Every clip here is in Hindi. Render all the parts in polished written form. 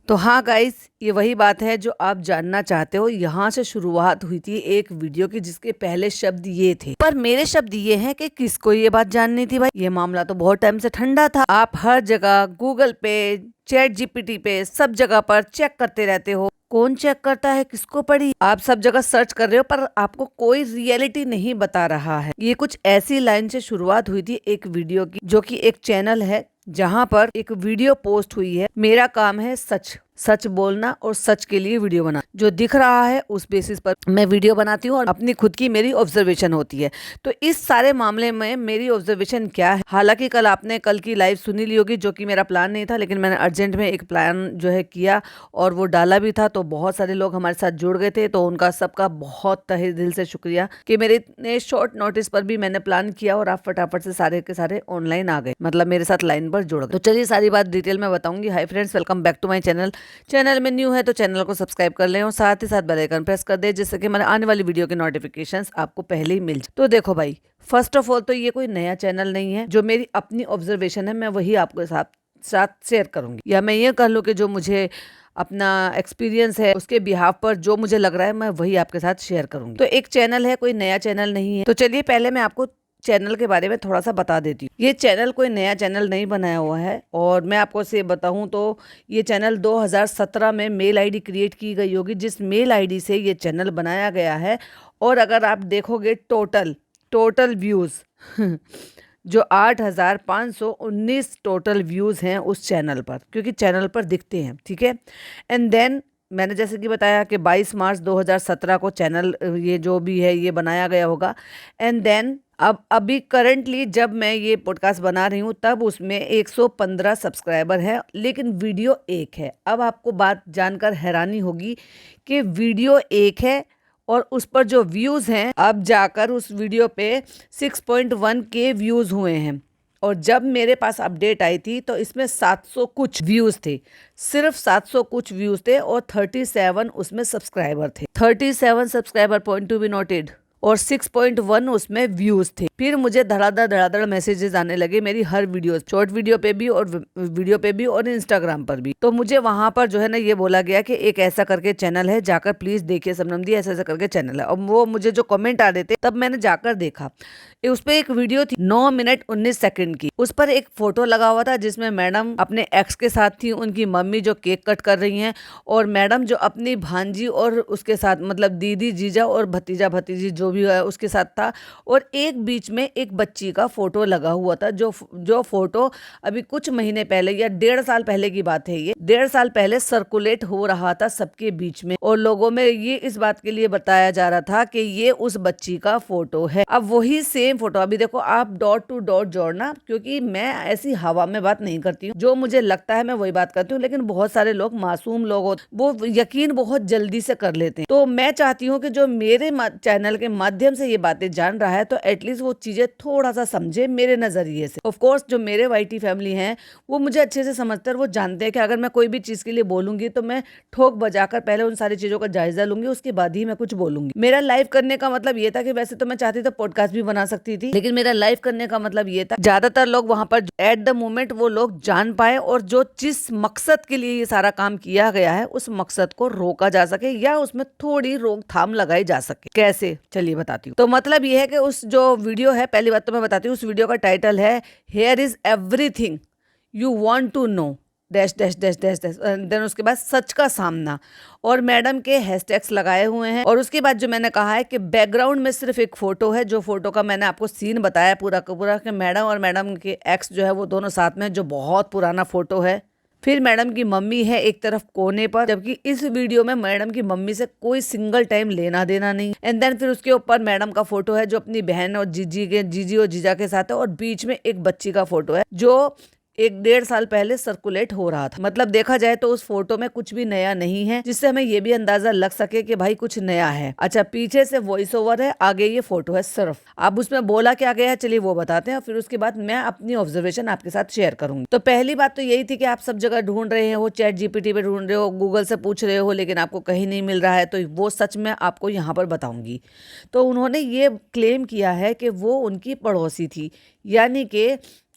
तो हाँ गाइस, ये वही बात है जो आप जानना चाहते हो। यहाँ से शुरुआत हुई थी एक वीडियो की जिसके पहले शब्द ये थे, पर मेरे शब्द ये हैं कि किसको ये बात जाननी थी भाई। ये मामला तो बहुत टाइम से ठंडा था। आप हर जगह गूगल पे, चैट जीपीटी पे, सब जगह पर चेक करते रहते हो। कौन चेक करता है, किसको पड़ी? आप सब जगह सर्च कर रहे हो पर आपको कोई रियलिटी नहीं बता रहा है। ये कुछ ऐसी लाइन से शुरुआत हुई थी एक वीडियो की, जो कि एक चैनल है जहां पर एक वीडियो पोस्ट हुई है। मेरा काम है सच सच बोलना और सच के लिए वीडियो बना। जो दिख रहा है उस बेसिस पर मैं वीडियो बनाती हूँ और अपनी खुद की मेरी ऑब्जर्वेशन होती है। तो इस सारे मामले में मेरी ऑब्जर्वेशन क्या है, हालांकि कल की लाइव सुनी ली होगी, जो कि मेरा प्लान नहीं था, लेकिन मैंने अर्जेंट में एक प्लान जो है किया और वो डाला भी था। तो बहुत सारे लोग हमारे साथ जुड़ गए थे, तो उनका सबका बहुत तहे दिल से शुक्रिया कि मेरे इतने शॉर्ट नोटिस पर भी मैंने प्लान किया और आप फटाफट से सारे के सारे ऑनलाइन आ गए, मतलब मेरे साथ लाइन पर जुड़ गए। तो चलिए सारी बात डिटेल में बताऊंगी। Hi friends, welcome back to my channel में न्यू है तो चैनल को सब्सक्राइब कर लें और साथ ही साथ बेल आइकन प्रेस कर दे, जिससे कि हमारे आने वाली वीडियो के नोटिफिकेशंस आपको पहले ही मिल जाए। तो देखो भाई, फर्स्ट ऑफ ऑल तो ये कोई नया चैनल नहीं है। जो मेरी अपनी ऑब्जर्वेशन है मैं वही आपके साथ शेयर करूंगी, या मैं ये कह लूँ कि जो मुझे अपना एक्सपीरियंस है उसके बिहाफ पर जो मुझे लग रहा है मैं वही आपके साथ शेयर करूंगी। तो एक चैनल है, कोई नया चैनल नहीं है। तो चलिए पहले मैं आपको चैनल के बारे में थोड़ा सा बता देती हूँ। ये चैनल कोई नया चैनल नहीं बनाया हुआ है, और मैं आपको से बताऊं तो ये चैनल 2017 में मेल आईडी क्रिएट की गई होगी, जिस मेल आईडी से ये चैनल बनाया गया है। और अगर आप देखोगे टोटल व्यूज जो 8,519 टोटल व्यूज हैं उस चैनल पर, क्योंकि चैनल पर दिखते हैं, ठीक है। एंड देन मैंने जैसे कि बताया कि 22 मार्च 2017 को चैनल ये जो भी है ये बनाया गया होगा। एंड देन अब अभी करंटली जब मैं ये पॉडकास्ट बना रही हूँ तब उसमें 115 सब्सक्राइबर है, लेकिन वीडियो एक है। अब आपको बात जानकर हैरानी होगी कि वीडियो एक है और उस पर जो व्यूज़ हैं, अब जाकर उस वीडियो पे 6.1 के व्यूज़ हुए हैं। और जब मेरे पास अपडेट आई थी तो इसमें 700 कुछ व्यूज़ थे, सिर्फ 700 कुछ व्यूज़ थे, और 37 उसमें सब्सक्राइबर थे। 37 subscriber, point to be noted, और 6.1 उसमें व्यूज थे। फिर मुझे धड़ाधड़ मैसेजेस आने लगे मेरी हर वीडियो, शॉर्ट वीडियो पे भी और वीडियो पे भी और इंस्टाग्राम पर भी। तो मुझे वहां पर जो है ना ये बोला गया कि एक ऐसा करके चैनल है, जाकर प्लीज देखिए सबनम दी, ऐसा ऐसा करके चैनल है। और वो मुझे जो कमेंट आ रहे थे तब मैंने जाकर देखा, उस पर एक वीडियो थी 9 मिनट 19 सेकंड की। उस पर एक फोटो लगा हुआ था जिसमें मैडम अपने एक्स के साथ थी, उनकी मम्मी जो केक कट कर रही हैं, और मैडम जो अपनी भांजी और उसके साथ, मतलब दीदी, जीजा और भतीजा भतीजी जो भी है उसके साथ था। और एक बीच में एक बच्ची का फोटो लगा हुआ था, जो फोटो अभी कुछ महीने पहले या 1.5 साल पहले की बात है, ये 1.5 साल पहले सर्कुलेट हो रहा था सबके बीच में, और लोगों में ये इस बात के लिए बताया जा रहा था कि ये उस बच्ची का फोटो है। अब वही सेम फोटो, अभी देखो आप डॉट टू डॉट जोड़ना, क्योंकि मैं ऐसी हवा में बात नहीं करती हूँ, जो मुझे लगता है मैं वही बात करती हूँ, लेकिन बहुत सारे लोग मासूम लोग होते, वो यकीन बहुत जल्दी से कर लेते हैं। तो मैं चाहती हूँ कि जो मेरे चैनल के माध्यम से ये बातें जान रहा है तो एटलीस्ट वो चीजें थोड़ा सा समझे मेरे नजरिए से। ऑफ कोर्स जो मेरे वाईटी फैमिली हैं वो मुझे अच्छे से समझते हैं, वो जानते हैं कि अगर मैं कोई भी चीज के लिए बोलूंगी तो मैं ठोक बजाकर पहले उन सारी चीजों का जायजा लूंगी, उसके बाद ही मैं कुछ बोलूंगी। मेरा लाइव करने का मतलब ये था कि वैसे तो मैं चाहती तो पॉडकास्ट भी बना सकती थी, लेकिन मेरा लाइव करने का मतलब ये था ज्यादातर लोग वहां पर एट द मोमेंट वो लोग जान पाए, और जो जिस मकसद के लिए ये सारा काम किया गया है उस मकसद को रोका जा सके या उसमें थोड़ी रोकथाम लगाई जा सके। कैसे, चलिए बताती हूँ। तो मतलब ये है कि उस जो वीडियो है, पहली बात तो मैं बताती हूँ, उस वीडियो का टाइटल है here is everything you want to know dash dash dash dash dash, then उसके बाद सच का सामना, और मैडम के हैशटैग्स लगाए हुए हैं। और उसके बाद जो मैंने कहा है कि बैकग्राउंड में सिर्फ एक फोटो है, जो फोटो का मैंने आपको सीन बताया पूरा का पूरा, कि मैडम और मैडम के एक्स जो है वो दोनों साथ में, जो बहुत पुराना फोटो है। फिर मैडम की मम्मी है एक तरफ कोने पर, जबकि इस वीडियो में मैडम की मम्मी से कोई सिंगल टाइम लेना देना नहीं। एंड देन फिर उसके ऊपर मैडम का फोटो है जो अपनी बहन और जीजी और जीजा के साथ है, और बीच में एक बच्ची का फोटो है जो 1.5 साल पहले सर्कुलेट हो रहा था। मतलब देखा जाए तो उस फोटो में कुछ भी नया नहीं है, जिससे हमें ये भी अंदाजा लग सके कि भाई कुछ नया है। अच्छा, पीछे से वॉइस ओवर है, आगे ये फोटो है सिर्फ। अब उसमें बोला क्या गया है चलिए वो बताते हैं, फिर उसके बाद मैं अपनी ऑब्जर्वेशन आपके साथ शेयर करूंगी। तो पहली बात तो यही थी कि आप सब जगह ढूंढ रहे हो, चैट जीपीटी पे ढूंढ रहे हो, गूगल से पूछ रहे हो, लेकिन आपको कहीं नहीं मिल रहा है, तो वो सच मैं आपको यहाँ पर बताऊंगी। तो उन्होंने ये क्लेम किया है कि वो उनकी पड़ोसी थी, यानी कि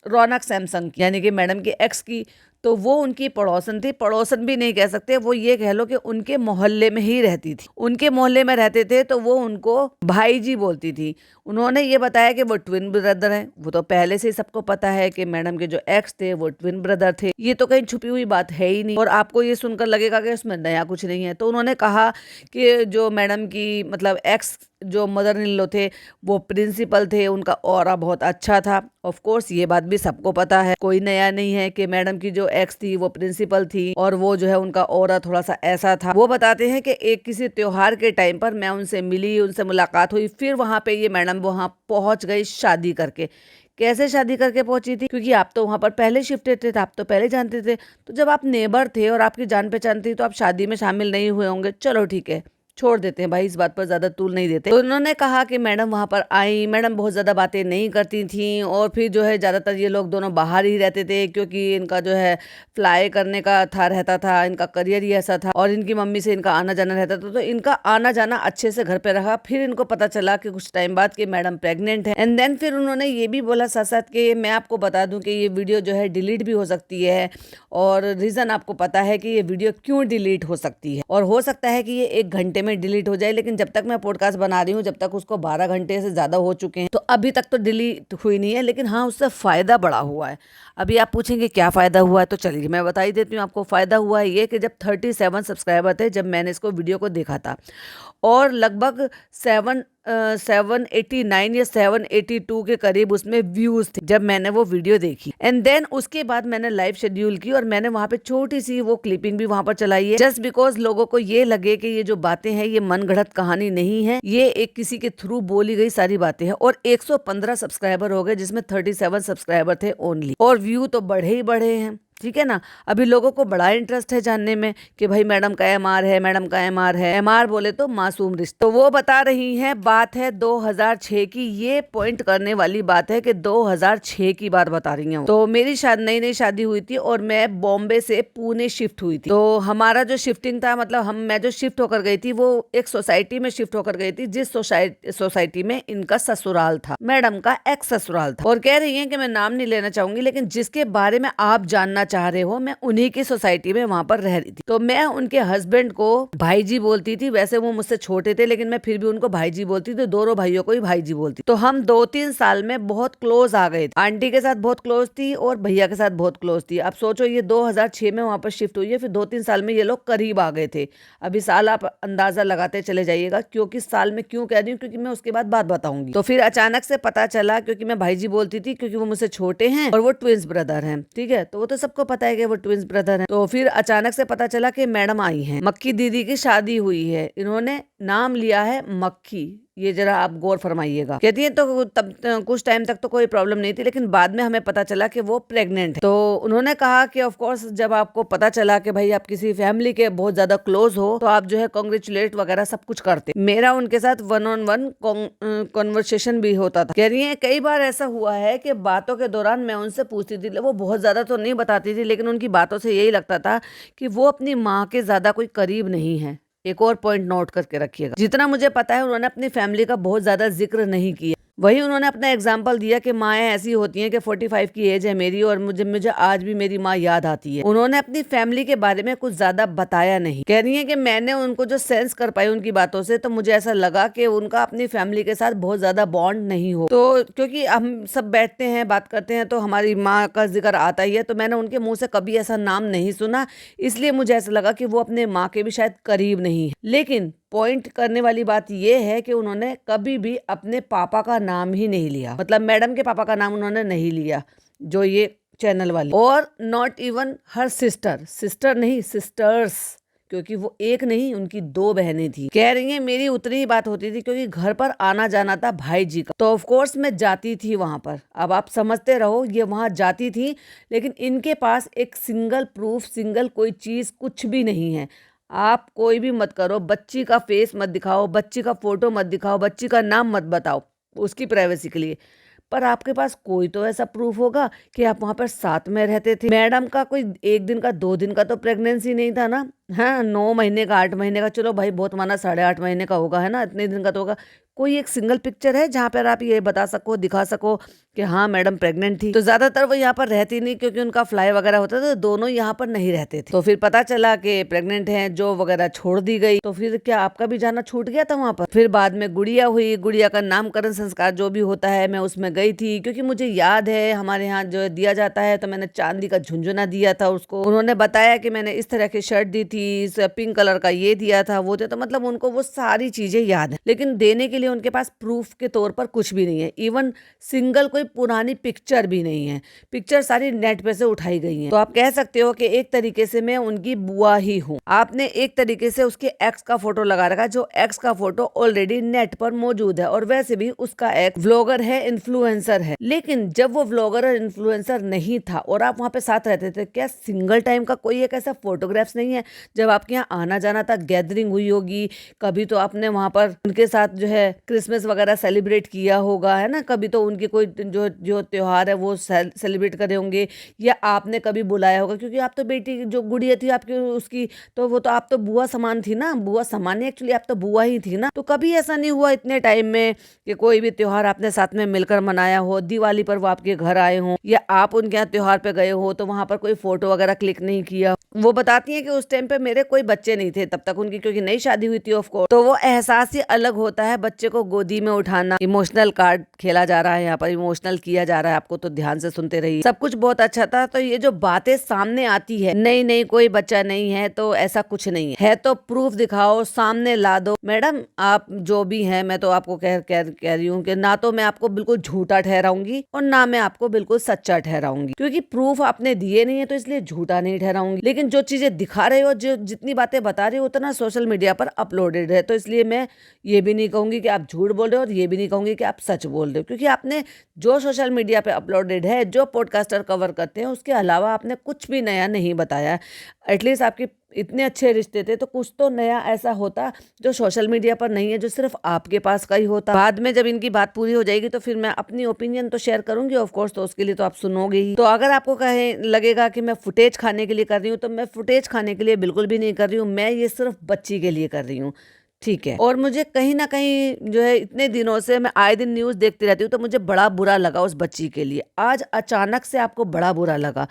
रौनक सैमसंग, यानी कि मैडम के एक्स की। तो वो उनकी पड़ोसन थी, पड़ोसन भी नहीं कह सकते, वो ये कह लो कि उनके मोहल्ले में ही रहती थी, उनके मोहल्ले में रहते थे, तो वो उनको भाई जी बोलती थी। उन्होंने ये बताया कि वो ट्विन ब्रदर हैं। वो तो पहले से ही सबको पता है कि मैडम के जो एक्स थे वो ट्विन ब्रदर थे, ये तो कहीं छुपी हुई बात है ही नहीं, और आपको ये सुनकर लगेगा कि उसमें नया कुछ नहीं है। तो उन्होंने कहा कि जो मैडम की मतलब एक्स जो मदर इन लॉ थे वो प्रिंसिपल थे, उनका ऑरा बहुत अच्छा था। ऑफ कोर्स ये बात भी सबको पता है, कोई नया नहीं है कि मैडम की जो एक्स थी वो प्रिंसिपल थी और वो जो है उनका ऑरा थोड़ा सा ऐसा था। वो बताते हैं कि एक किसी त्योहार के टाइम पर मैं उनसे मिली, उनसे मुलाकात हुई, फिर वहां पे ये मैडम वहां पहुंच गई शादी करके। कैसे शादी करके पहुंची थी? क्योंकि आप तो वहां पर पहले शिफ्टेड थे, आप तो पहले जानते थे, तो जब आप नेबर थे और आपकी जान पहचान थी तो आप शादी में शामिल नहीं हुए होंगे। चलो ठीक है, छोड़ देते हैं भाई, इस बात पर ज्यादा तूल नहीं देते। तो उन्होंने कहा कि मैडम वहां पर आई, मैडम बहुत ज्यादा बातें नहीं करती थी, और फिर जो है ज्यादातर ये लोग दोनों बाहर ही रहते थे, क्योंकि इनका जो है फ्लाई करने का था रहता था, इनका करियर ही ऐसा था, और इनकी मम्मी से इनका आना जाना रहता था, तो इनका आना जाना अच्छे से घर पे रहा। फिर इनको पता चला कि कुछ टाइम बाद कि मैडम प्रेग्नेंट है, एंड देन फिर उन्होंने ये भी बोला साथ साथ कि मैं आपको बता दूं कि ये वीडियो जो है डिलीट भी हो सकती है, और रीजन आपको पता है कि ये वीडियो क्यों डिलीट हो सकती है, और हो सकता है कि ये 1 घंटे में डिलीट हो जाए, लेकिन जब तक मैं पॉडकास्ट बना रही हूँ जब तक उसको 12 घंटे से ज्यादा हो चुके हैं, तो अभी तक तो डिलीट हुई नहीं है। लेकिन हाँ, उससे फायदा बड़ा हुआ है। अभी आप पूछेंगे क्या फायदा हुआ है, तो चलिए मैं बता ही देती हूँ आपको। फायदा हुआ है ये कि जब 37 सब्सक्राइबर थे जब मैंने इसको वीडियो को देखा था, और लगभग 789 या 782 के करीब उसमें व्यूज थे जब मैंने वो वीडियो देखी। एंड देन उसके बाद मैंने लाइव शेड्यूल की और मैंने वहां पे छोटी सी वो क्लिपिंग भी वहां पर चलाई है, जस्ट बिकॉज लोगों को ये लगे कि ये जो बातें हैं ये मनगढ़ंत कहानी नहीं है, ये एक किसी के थ्रू बोली गई सारी बातें हैं। और 115 सब्सक्राइबर हो गए जिसमें 37 सब्सक्राइबर थे ओनली, और व्यू तो बढ़े ही बढ़े हैं। ठीक है ना। अभी लोगों को बड़ा इंटरेस्ट है जानने में कि भाई मैडम का एमआर है, मैडम का एमआर है। एमआर बोले तो मासूम रिश्ता। तो वो बता रही हैं, बात है 2006 की। ये पॉइंट करने वाली बात है कि 2006 की बात बता रही हूँ। तो मेरी नई नई शादी हुई थी और मैं बॉम्बे से पुणे शिफ्ट हुई थी। तो हमारा जो शिफ्टिंग था, मतलब मैं जो शिफ्ट होकर गई थी वो एक सोसाइटी में शिफ्ट होकर गई थी, जिस सोसाइटी में इनका ससुराल था, मैडम का एक्स ससुराल था। और कह रही है कि मैं नाम नहीं लेना चाहूंगी, लेकिन जिसके बारे में आप जानना चाह रहे हो, मैं उन्हीं की सोसाइटी में वहां पर रह रही थी। तो मैं उनके हस्बैंड को भाई जी बोलती थी। वैसे वो मुझसे छोटे थे, लेकिन मैं फिर भी उनको भाई जी बोलती थी। दोनों भाइयों को ही भाई जी बोलती। तो हम 2-3 साल में बहुत क्लोज आ गए थे। आंटी के साथ बहुत क्लोज थी और भैया के साथ बहुत क्लोज थी। अब सोचो, ये 2006 में वहां पर शिफ्ट हुई है, फिर 2-3 साल में ये लोग करीब आ गए थे। अभी साल आप अंदाजा लगाते चले जाइएगा। क्योंकि साल में क्यों कह रही हूँ, क्योंकि मैं उसके बाद बात बताऊंगी। तो फिर अचानक से पता चला, क्योंकि मैं भाई जी बोलती थी, क्योंकि वो मुझसे छोटे हैं और वो ट्विंस ब्रदर हैं। ठीक है, तो वो तो सबको पता है कि वो ट्विंस ब्रदर हैं। तो फिर अचानक से पता चला कि मैडम आई हैं, मक्खी दीदी की शादी हुई है। इन्होंने नाम लिया है मक्खी। ये जरा आप गौर फरमाइएगा। कहती है तो तब कुछ टाइम तक तो कोई प्रॉब्लम नहीं थी, लेकिन बाद में हमें पता चला कि वो प्रेग्नेंट है। तो उन्होंने कहा कि ऑफ कोर्स जब आपको पता चला कि भाई आप किसी फैमिली के बहुत ज्यादा क्लोज हो, तो आप जो है कॉन्ग्रेचुलेट वगैरह सब कुछ करते। मेरा उनके साथ 1-on-1 कॉन्वर्सेशन भी होता था। कह रही है कई बार ऐसा हुआ है कि बातों के दौरान मैं उनसे पूछती थी, वो बहुत ज्यादा तो नहीं बताती थी, लेकिन उनकी बातों से यही लगता था कि वो अपनी माँ के ज्यादा कोई करीब नहीं है। एक और पॉइंट नोट करके रखिएगा। जितना मुझे पता है, उन्होंने अपनी फैमिली का बहुत ज्यादा जिक्र नहीं किया। वही उन्होंने अपना एग्जाम्पल दिया कि माएँ ऐसी होती हैं कि 45 की एज है मेरी, और मुझे आज भी मेरी माँ याद आती है। उन्होंने अपनी फैमिली के बारे में कुछ ज्यादा बताया नहीं। कह रही है कि मैंने उनको जो सेंस कर पाई उनकी बातों से, तो मुझे ऐसा लगा कि उनका अपनी फैमिली के साथ बहुत ज्यादा बॉन्ड नहीं हो। तो क्योंकि हम सब बैठते हैं, बात करते हैं, तो हमारी माँ का जिक्र आता ही है। तो मैंने उनके मुंह से कभी ऐसा नाम नहीं सुना, इसलिए मुझे ऐसा लगा कि वो अपने माँ के भी शायद करीब नहीं है। लेकिन पॉइंट करने वाली बात यह है कि उन्होंने कभी भी अपने पापा का नाम ही नहीं लिया। मतलब मैडम के पापा का नाम उन्होंने नहीं लिया, जो ये चैनल वाले, और नॉट इवन हर सिस्टर नहीं, सिस्टर्स, क्योंकि वो एक नहीं, उनकी 2 बहनें थी। कह रही हैं मेरी उतनी ही बात होती थी, क्योंकि घर पर आना जाना था भाई जी का, तो ऑफ कोर्स मैं जाती थी वहां पर। अब आप समझते रहो, ये वहां जाती थी, लेकिन इनके पास एक सिंगल प्रूफ, सिंगल कोई चीज कुछ भी नहीं है। आप कोई भी मत करो, बच्ची का फेस मत दिखाओ, बच्ची का फोटो मत दिखाओ, बच्ची का नाम मत बताओ उसकी प्राइवेसी के लिए, पर आपके पास कोई तो ऐसा प्रूफ होगा कि आप वहां पर साथ में रहते थे। मैडम का कोई 1 दिन का 2 दिन का तो प्रेगनेंसी नहीं था ना। हाँ, 9 महीने का, 8 महीने का, चलो भाई बहुत माना, 8.5 महीने का होगा, है ना? इतने दिन का तो होगा। कोई एक सिंगल पिक्चर है जहाँ पर आप ये बता सको, दिखा सको कि हाँ मैडम प्रेग्नेंट थी? तो ज़्यादातर वो यहाँ पर रहती नहीं, क्योंकि उनका फ्लाई वगैरह होता था, तो दोनों यहाँ पर नहीं रहते थे। तो फिर पता चला कि प्रेग्नेंट हैं, जॉब वगैरह छोड़ दी गई। तो फिर क्या आपका भी जाना छूट गया था वहाँ पर? फिर बाद में गुड़िया हुई, गुड़िया का नामकरण संस्कार जो भी होता है, मैं उसमें गई थी, क्योंकि मुझे याद है हमारे यहाँ जो दिया जाता है, तो मैंने चांदी का झुंझुना दिया था उसको। उन्होंने बताया कि मैंने इस तरह की शर्ट दी थी, पिंक कलर का ये दिया था, वो दिया, तो मतलब उनको वो सारी चीजें याद है, लेकिन देने के लिए उनके पास प्रूफ के तौर पर कुछ भी नहीं है। इवन सिंगल कोई पुरानी पिक्चर भी नहीं है। पिक्चर सारी नेट पे से उठाई गई हैं। तो आप कह सकते हो कि एक तरीके से मैं उनकी बुआ ही हूँ। आपने एक तरीके से उसके एक्स का फोटो लगा रखा, जो एक्स का फोटो ऑलरेडी नेट पर मौजूद है, और वैसे भी उसका एक व्लॉगर है, इन्फ्लुएंसर है। लेकिन जब वो व्लॉगर और इन्फ्लुएंसर नहीं था और आप वहाँ पे साथ रहते थे, क्या सिंगल टाइम का कोई एक ऐसा फोटोग्राफ्स नहीं है जब आपके यहाँ आना जाना था, गैदरिंग हुई होगी, कभी तो आपने वहाँ पर उनके साथ जो है क्रिसमस वगैरह सेलिब्रेट किया होगा, है ना? कभी तो उनके कोई जो जो त्योहार है वो सेलिब्रेट करे होंगे, या आपने कभी बुलाया होगा, क्योंकि आप तो बेटी जो गुड़िया थी आपकी उसकी, तो वो तो आप तो बुआ समान थी ना, बुआ समान नहीं, एक्चुअली आप तो बुआ ही थी ना। तो कभी ऐसा नहीं हुआ इतने टाइम में कि कोई भी त्योहार आपने साथ में मिलकर मनाया हो, दिवाली पर वो आपके घर आए हो, या आप उनके यहाँ त्योहार पे गए हो तो वहां पर कोई फोटो वगैरह क्लिक नहीं किया? वो बताती है कि उस टाइम पे मेरे कोई बच्चे नहीं थे तब तक उनकी, क्योंकि नई शादी हुई थी ऑफ कोर्स। तो वो एहसास ही अलग होता है, बच्चे को गोदी में उठाना। इमोशनल कार्ड खेला जा रहा है यहाँ पर, इमोशनल किया जा रहा है आपको, तो ध्यान से सुनते रहिए। सब कुछ बहुत अच्छा था। तो ये जो बातें सामने आती है, नहीं नहीं कोई बच्चा नहीं है, तो ऐसा कुछ नहीं है तो प्रूफ दिखाओ, सामने ला दो। मैडम आप जो भी हैं, मैं तो आपको कह रही हूँ कि ना तो मैं आपको बिल्कुल झूठा ठहराऊंगी और ना मैं आपको बिल्कुल सच्चा ठहराऊंगी, क्योंकि प्रूफ आपने दिए नहीं है, तो इसलिए झूठा नहीं ठहराऊंगी। लेकिन जो चीजें दिखा रहे हो, जो जितनी बातें बता रहे हो, उतना सोशल मीडिया पर अपलोडेड है, तो इसलिए मैं ये भी नहीं कहूंगी कि आप झूठ बोल रहे हो और ये भी नहीं कहूंगी कि आप सच बोल रहे हो, क्योंकि आपने जो सोशल मीडिया पे अपलोडेड है, जो पॉडकास्टर कवर करते हैं, उसके अलावा आपने कुछ भी नया नहीं बताया। एटलीस्ट आपके इतने अच्छे रिश्ते थे तो कुछ तो नया ऐसा होता जो सोशल मीडिया पर नहीं है, जो सिर्फ आपके पास का ही होता। बाद में जब इनकी बात पूरी हो जाएगी तो फिर मैं अपनी ओपिनियन तो शेयर करूंगी ऑफ कोर्स, तो उसके लिए तो आप सुनोगे ही। तो अगर आपको कहे लगेगा कि मैं फुटेज खाने के लिए कर रही हूँ, तो मैं फुटेज खाने के लिए बिल्कुल भी नहीं कर रही हूँ, मैं ये सिर्फ बच्ची के लिए कर रही हूँ, ठीक है? और मुझे कहीं ना कहीं जो है, इतने दिनों से मैं आए दिन न्यूज़ देखती रहती हूँ, तो मुझे बड़ा बुरा लगा उस बच्ची के लिए। आज अचानक से आपको बड़ा बुरा लगा?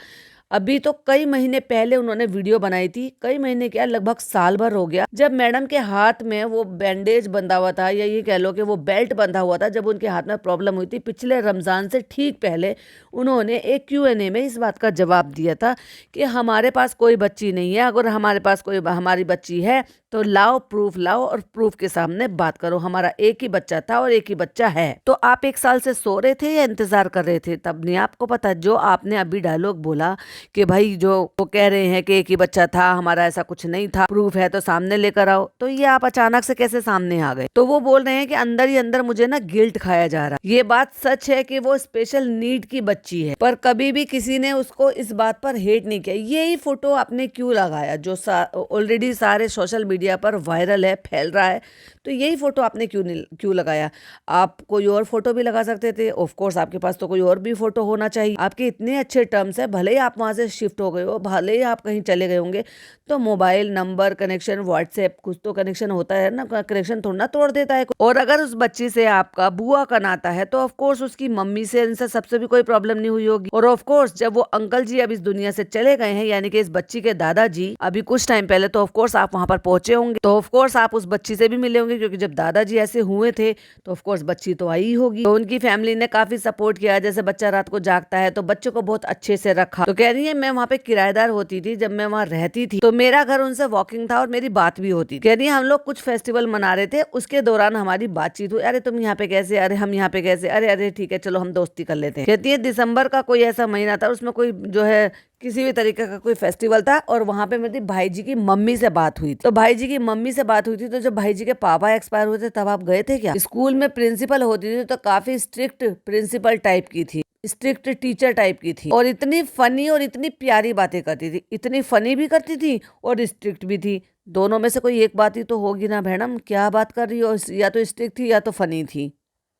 अभी तो कई महीने पहले उन्होंने वीडियो बनाई थी, कई महीने क्या लगभग साल भर हो गया, जब मैडम के हाथ में वो बैंडेज बंधा हुआ था, या ये कह लो कि वो बेल्ट बंधा हुआ था, जब उनके हाथ में प्रॉब्लम हुई थी पिछले रमजान से ठीक पहले, उन्होंने एक Q&A में इस बात का जवाब दिया था कि हमारे पास कोई बच्ची नहीं है, अगर हमारे पास कोई हमारी बच्ची है तो लाओ, प्रूफ लाओ और प्रूफ के सामने बात करो। हमारा एक ही बच्चा था और एक ही बच्चा है। तो आप 1 साल से सो रहे थे या इंतजार कर रहे थे? तब नहीं आपको पता। जो आपने अभी डायलॉग बोला कि भाई जो वो कह रहे हैं कि एक ही बच्चा था, हमारा ऐसा कुछ नहीं था, प्रूफ है तो सामने लेकर आओ, तो ये आप अचानक से कैसे सामने आ गए? तो वो बोल रहे हैं कि अंदर ही अंदर मुझे ना गिल्ट खाया जा रहा है। ये बात सच है कि वो स्पेशल नीड की बच्ची है, पर कभी भी किसी ने उसको इस बात पर हेट नहीं किया। यही फोटो आपने क्यों लगाया जो ऑलरेडी सारे सोशल मीडिया पर वायरल है, फैल रहा है? तो यही फोटो आपने क्यों लगाया? आप कोई और फोटो भी लगा सकते थे। ऑफ कोर्स आपके पास तो कोई और भी फोटो होना चाहिए। आपके इतने अच्छे टर्म्स है, भले ही आप वहां से शिफ्ट हो गए हो, भले ही आप कहीं चले गए होंगे, तो मोबाइल नंबर कनेक्शन, व्हाट्सएप, कुछ तो कनेक्शन होता है ना, कनेक्शन थोड़ा ना तोड़ देता है। और अगर उस बच्ची से आपका बुआ का नाता है, तो ऑफ कोर्स उसकी मम्मी से, इनसे सबसे भी कोई प्रॉब्लम नहीं हुई होगी। और ऑफ कोर्स जब वो अंकल जी अब इस दुनिया से चले गए हैं, यानी कि इस बच्ची के दादाजी अभी कुछ टाइम पहले, तो ऑफ कोर्स आप वहां पर पहुंचे होंगे, तो ऑफ कोर्स आप उस बच्ची से भी मिले होंगे, क्योंकि जब दादाजी ऐसे हुए थे तो ऑफ कोर्स बच्ची तो आई होगी। तो उनकी फैमिली ने काफी सपोर्ट किया। जैसे बच्चा रात को जागता है तो बच्चे को बहुत अच्छे से रखा। तो कह रही है मैं वहाँ पे किराएदार होती थी, जब मैं वहाँ रहती थी तो मेरा घर उनसे वॉकिंग था और मेरी बात भी होती थी। कह रही है हम लोग कुछ फेस्टिवल मना रहे थे, उसके दौरान हमारी बातचीत हुई, अरे तुम यहाँ पे कैसे, अरे हम यहाँ पे कैसे, अरे अरे ठीक है चलो हम दोस्ती कर लेते हैं। कहती है दिसंबर का कोई ऐसा महीना था, उसमें कोई जो है किसी भी तरीके का कोई फेस्टिवल था, और वहां पे मेरी भाई जी की मम्मी से बात हुई थी। तो भाई जी की मम्मी से बात हुई थी, तो जब भाई जी के पापा एक्सपायर हुए थे तब आप गए थे क्या? स्कूल में प्रिंसिपल होती थी तो काफी स्ट्रिक्ट प्रिंसिपल टाइप की थी, स्ट्रिक्ट टीचर टाइप की थी, और इतनी फनी और इतनी प्यारी बातें करती थी, इतनी फनी भी करती थी और स्ट्रिक्ट भी थी। दोनों में से कोई एक बात ही तो होगी ना मैडम, क्या बात कर रही हो? या तो स्ट्रिक्ट थी या तो फनी थी।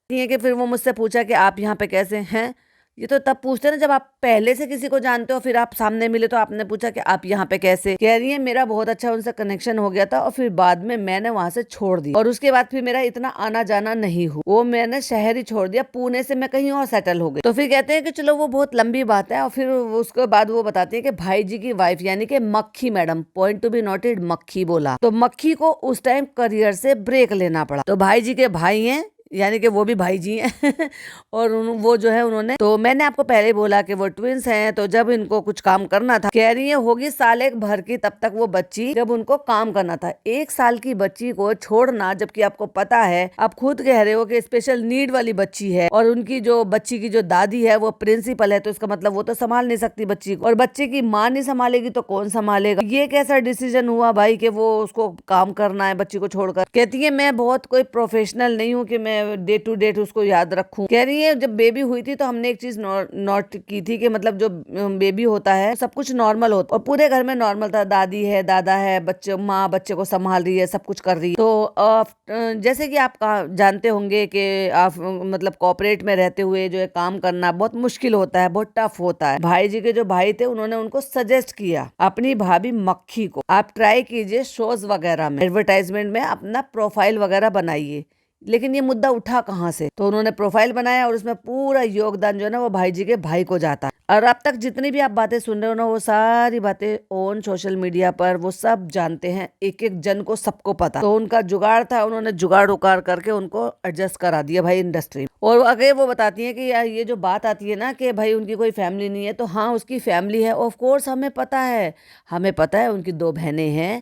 कि फिर वो मुझसे पूछा कि आप यहाँ पे कैसे हैं, ये तो तब पूछते हैं ना जब आप पहले से किसी को जानते हो, फिर आप सामने मिले तो आपने पूछा कि आप यहाँ पे कैसे। कह रही है मेरा बहुत अच्छा उनसे कनेक्शन हो गया था और फिर बाद में मैंने वहां से छोड़ दी और उसके बाद फिर मेरा इतना आना जाना नहीं हुआ, वो मैंने शहर ही छोड़ दिया, पुणे से मैं कहीं और सेटल हो गई। तो फिर कहते हैं कि चलो वो बहुत लंबी बात है। और फिर उसके बाद वो बताती है कि भाई जी की वाइफ यानी कि मक्खी madam, point to be noted, मक्खी बोला, तो मक्खी को उस टाइम करियर से ब्रेक लेना पड़ा। तो भाई जी के भाई हैं यानी कि वो भी भाई जी हैं और वो जो है उन्होंने, तो मैंने आपको पहले बोला कि वो ट्विंस हैं, तो जब इनको कुछ काम करना था, कह रही है होगी साल एक भर की तब तक वो बच्ची, जब उनको काम करना था 1 साल की बच्ची को छोड़ना, जबकि आपको पता है, आप खुद कह रहे हो कि स्पेशल नीड वाली बच्ची है और उनकी जो बच्ची की जो दादी है वो प्रिंसिपल है, तो इसका मतलब वो तो संभाल नहीं सकती बच्ची को, और बच्चे की माँ नहीं संभालेगी तो कौन संभालेगा। ये कैसा डिसीजन हुआ भाई कि वो उसको काम करना है बच्ची को छोड़कर। कहती है मैं बहुत कोई प्रोफेशनल नहीं हूँ कि मैं डे टू डे उसको याद रखूं। कह रही है जब बेबी हुई थी तो हमने एक चीज नोट की थी कि मतलब जो बेबी होता है सब कुछ नॉर्मल होता है और पूरे घर में नॉर्मल था, दादी है, दादा है, बच्चे, माँ बच्चे को संभाल रही है, सब कुछ कर रही है। तो जैसे कि आप जानते होंगे कि आप मतलब कॉर्पोरेट में रहते हुए जो है काम करना बहुत मुश्किल होता है, बहुत टफ होता है। भाई जी के जो भाई थे उन्होंने उनको सजेस्ट किया अपनी भाभी मक्खी को, आप ट्राई कीजिए शोज वगैरह में, एडवर्टाइजमेंट में अपना प्रोफाइल वगैरह बनाइए। लेकिन ये मुद्दा उठा कहाँ से, तो उन्होंने प्रोफाइल बनाया और उसमें पूरा योगदान जो है ना वो भाई जी के भाई को जाता है। और अब तक जितनी भी आप बातें सुन रहे हो ना वो सारी बातें ऑन सोशल मीडिया पर वो सब जानते हैं, एक एक जन को सबको पता। तो उनका जुगाड़ था, उन्होंने जुगाड़ उकार करके उनको एडजस्ट करा दिया भाई इंडस्ट्री। और अगर वो बताती है कि यार ये जो बात आती है ना कि भाई उनकी कोई फैमिली नहीं है, तो हाँ उसकी फैमिली है, ऑफ कोर्स हमें पता है, हमें पता है उनकी 2 बहनें हैं,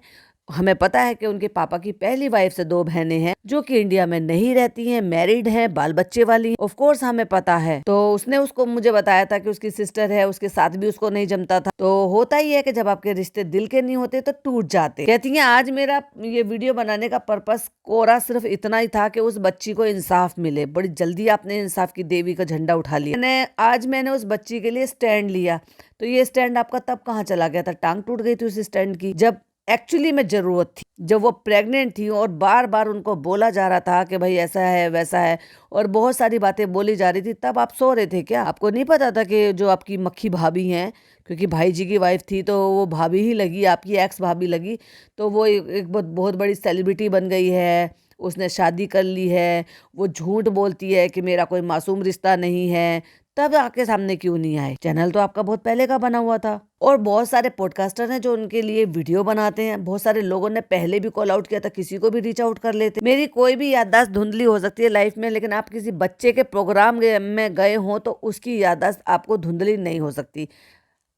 हमें पता है कि उनके पापा की पहली वाइफ से 2 बहनें हैं जो कि इंडिया में नहीं रहती हैं, मैरिड हैं, बाल बच्चे वाली, ऑफ कोर्स हमें पता है। तो उसने उसको मुझे बताया था कि उसकी सिस्टर है, उसके साथ भी उसको नहीं जमता था। तो होता ही है कि जब आपके रिश्ते दिल के नहीं होते तो टूट जाते। कहती हैं आज मेरा ये वीडियो बनाने का पर्पस कोरा सिर्फ इतना ही था कि उस बच्ची को इंसाफ मिले। बड़ी जल्दी आपने इंसाफ की देवी का झंडा उठा लिया। आज मैंने उस बच्ची के लिए स्टैंड लिया, तो ये स्टैंड आपका तब कहाँ चला गया था, टांग टूट गई थी उस स्टैंड की जब एक्चुअली में जरूरत थी, जब वो प्रेग्नेंट थी और बार बार उनको बोला जा रहा था कि भाई ऐसा है वैसा है और बहुत सारी बातें बोली जा रही थी। तब आप सो रहे थे क्या? आपको नहीं पता था कि जो आपकी मक्खी भाभी हैं, क्योंकि भाई जी की वाइफ थी तो वो भाभी ही लगी, आपकी एक्स भाभी लगी, तो वो एक बहुत बड़ी सेलिब्रिटी बन गई है, उसने शादी कर ली है, वो झूठ बोलती है कि मेरा कोई मासूम रिश्ता नहीं है। तब आपके सामने क्यों नहीं आए? चैनल तो आपका बहुत पहले का बना हुआ था और बहुत सारे पॉडकास्टर हैं जो उनके लिए वीडियो बनाते हैं। बहुत सारे लोगों ने पहले भी कॉल आउट किया था, किसी को भी रीच आउट कर लेते। मेरी कोई भी याददाश्त धुंधली हो सकती है लाइफ में, लेकिन आप किसी बच्चे के प्रोग्राम में गए हो तो उसकी याददाश्त आपको धुंधली नहीं हो सकती।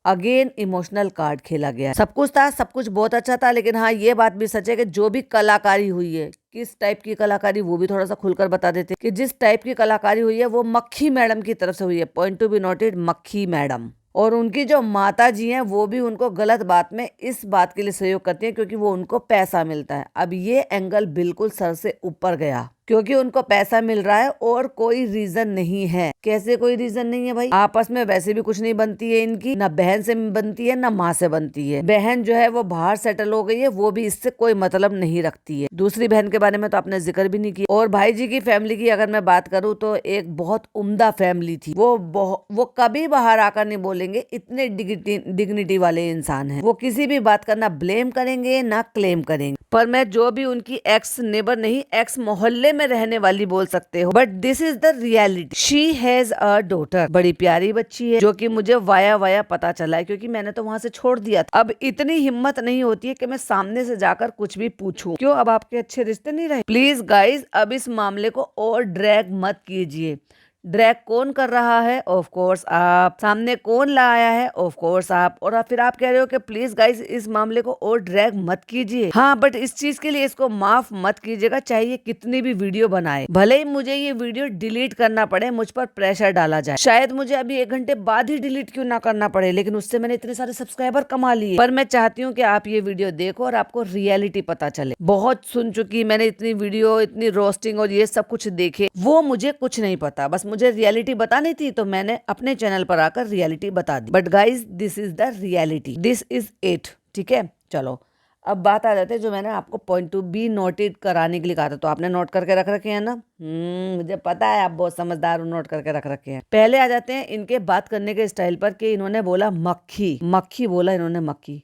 अगेन इमोशनल कार्ड खेला गया। सब कुछ था, सब कुछ बहुत अच्छा था, लेकिन हाँ ये बात भी सच है कि जो भी कलाकारी हुई है, किस टाइप की कलाकारी वो भी थोड़ा सा खुलकर बता देते कि जिस टाइप की कलाकारी हुई है वो मक्खी मैडम की तरफ से हुई है, पॉइंट टू बी नोटेड, मक्खी मैडम। और उनकी जो माता जी हैं वो भी उनको गलत बात में इस बात के लिए सहयोग करती हैं क्योंकि वो उनको पैसा मिलता है। अब ये एंगल बिल्कुल सर से ऊपर गया क्योंकि उनको पैसा मिल रहा है और कोई रीजन नहीं है। कैसे कोई रीजन नहीं है भाई? आपस में वैसे भी कुछ नहीं बनती है इनकी, ना बहन से बनती है ना माँ से बनती है। बहन जो है वो बाहर सेटल हो गई है, वो भी इससे कोई मतलब नहीं रखती है। दूसरी बहन के बारे में तो आपने जिक्र भी नहीं किया। और भाई जी की फैमिली की अगर मैं बात करूँ तो एक बहुत उम्दा फैमिली थी। वो कभी बाहर आकर नहीं बोलेंगे, इतने डिग्निटी वाले इंसान है। वो किसी भी बात का ना ब्लेम करेंगे ना क्लेम करेंगे। पर मैं जो भी उनकी एक्स नेबर नहीं, एक्स मोहल्ले में रहने वाली बोल सकते हो, but this is the reality. She has a daughter, बड़ी प्यारी बच्ची है, जो कि मुझे वाया पता चला है क्योंकि मैंने तो वहां से छोड़ दिया था। अब इतनी हिम्मत नहीं होती है कि मैं सामने से जाकर कुछ भी पूछूं। क्यों? अब आपके अच्छे रिश्ते नहीं रहे? प्लीज गाइज अब इस मामले को और ड्रैग मत कीजिए। ड्रैग कौन कर रहा है? ऑफ कोर्स आप। सामने कौन लाया है? ऑफ कोर्स आप। और फिर आप कह रहे हो कि प्लीज गाइस इस मामले को और ड्रैग मत कीजिए। हाँ, बट इस चीज के लिए इसको माफ मत कीजिएगा, चाहे कितनी भी वीडियो बनाए, भले ही मुझे ये वीडियो डिलीट करना पड़े, मुझ पर प्रेशर डाला जाए, शायद मुझे अभी 1 घंटे बाद ही डिलीट क्यों ना करना पड़े, लेकिन उससे मैंने इतने सारे सब्सक्राइबर कमा लिए। पर मैं चाहती हूँ कि आप ये वीडियो देखो और आपको रियलिटी पता चले। बहुत सुन चुकी मैंने इतनी वीडियो, इतनी रोस्टिंग और ये सब कुछ देखे, वो मुझे कुछ नहीं पता, बस मुझे रियलिटी बतानी थी तो मैंने अपने चैनल पर आकर रियलिटी बता दी। But guys this is the reality, this is it. ठीक है, चलो अब बात आ जाती है जो मैंने आपको पॉइंट टू बी नोटेड कराने के लिए कहा था, तो आपने नोट करके रख रखे हैं ना। मुझे पता है आप बहुत समझदार हो, नोट करके रख रखे हैं। पहले आ जाते हैं इनके बात करने के स्टाइल पर कि इन्होंने बोला मक्खी, मक्खी बोला इन्होंने, मक्खी।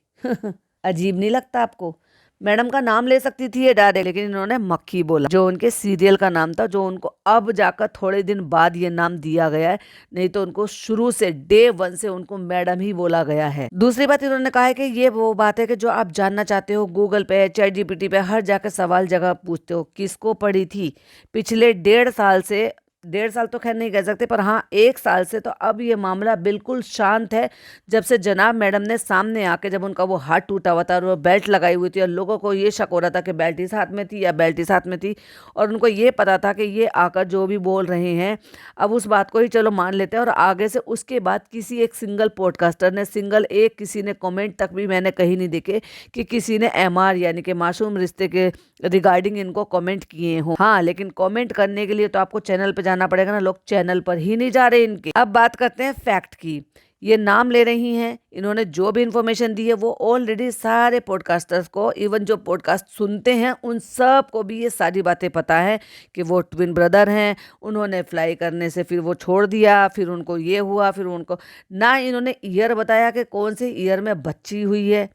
अजीब नहीं लगता आपको? मैडम का नाम ले सकती थी ये डायरेक्ट, लेकिन इन्होंने मक्खी बोला, जो उनके सीरियल का नाम था, जो उनको अब जाकर थोड़े दिन बाद ये नाम दिया गया है, नहीं तो उनको शुरू से डे 1 से उनको मैडम ही बोला गया है। दूसरी बात इन्होंने कहा है कि ये वो बात है कि जो आप जानना चाहते हो गूगल पे, चैट जीपीटी पे हर जाकर सवाल जगह पूछते हो, किसको पढ़ी थी पिछले 1.5 साल से, 1.5 साल तो खैर नहीं कह सकते, पर हाँ 1 साल से तो अब ये मामला बिल्कुल शांत है। जब से जनाब मैडम ने सामने आके, जब उनका वो हाथ टूटा हुआ था और वो बेल्ट लगाई हुई थी और लोगों को ये शक हो रहा था कि बेल्ट इस हाथ में थी या बेल्ट इस हाथ में थी, और उनको ये पता था कि ये आकर जो भी बोल रहे हैं अब उस बात को ही चलो मान लेते हैं। और आगे से उसके बाद किसी एक सिंगल पॉडकास्टर ने, सिंगल एक किसी ने कमेंट तक भी मैंने कहीं नहीं देखे कि किसी ने MR यानी कि मासूम रिश्ते के रिगार्डिंग इनको कमेंट किए हों। हाँ, लेकिन कमेंट करने के लिए तो आपको चैनल पे जाना पड़ेगा ना, लोग चैनल पर ही नहीं जा रहे इनके। अब बात करते हैं फैक्ट की। ये नाम ले रही हैं, इन्होंने जो भी इंफॉर्मेशन दी है वो ऑलरेडी सारे पॉडकास्टर्स को, इवन जो पॉडकास्ट सुनते हैं उन सब को भी ये सारी बातें पता है कि वो ट्विन ब्रदर हैं। उन्होंने फ्लाई करने से फिर वो छोड़ दिया, फिर उनको ये हुआ, फिर उनको ना इन्होंने ईयर बताया कि कौन से ईयर में बच्ची हुई है,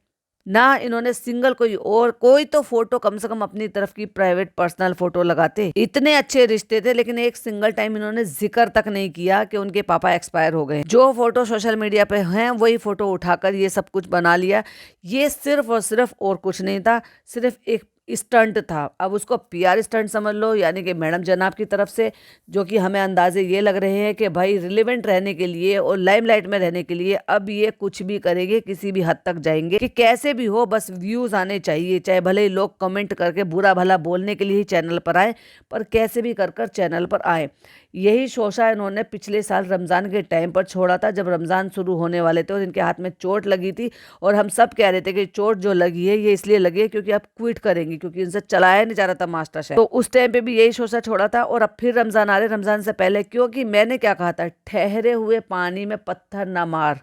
ना इन्होंने सिंगल कोई तो फोटो कम से कम अपनी तरफ की प्राइवेट पर्सनल फोटो लगाते। इतने अच्छे रिश्ते थे, लेकिन एक सिंगल टाइम इन्होंने जिक्र तक नहीं किया कि उनके पापा एक्सपायर हो गए। जो फोटो सोशल मीडिया पे हैं वही फोटो उठाकर ये सब कुछ बना लिया। ये सिर्फ और सिर्फ और कुछ नहीं था, सिर्फ एक स्टंट था। अब उसको PR स्टंट समझ लो, यानी कि मैडम जनाब की तरफ से, जो कि हमें अंदाजे ये लग रहे हैं कि भाई रिलेवेंट रहने के लिए और लाइमलाइट में रहने के लिए अब ये कुछ भी करेंगे, किसी भी हद तक जाएंगे कि कैसे भी हो बस व्यूज आने चाहिए, चाहे भले ही लोग कमेंट करके बुरा भला बोलने के लिए ही चैनल पर आए, पर कैसे भी कर चैनल पर आए। यही शोशा इन्होंने पिछले साल रमज़ान के टाइम पर छोड़ा था, जब रमज़ान शुरू होने वाले थे और इनके हाथ में चोट लगी थी, और हम सब कह रहे थे कि चोट जो लगी है ये इसलिए लगी है क्योंकि आप क्विट करेंगी, क्योंकि इनसे चलाया नहीं जा रहा था मास्टर शेफ। तो उस टाइम पे भी यही शोशा छोड़ा था, और अब फिर रमज़ान आ रहे, रमज़ान से पहले, क्योंकि मैंने क्या कहा था, ठहरे हुए पानी में पत्थर ना मार,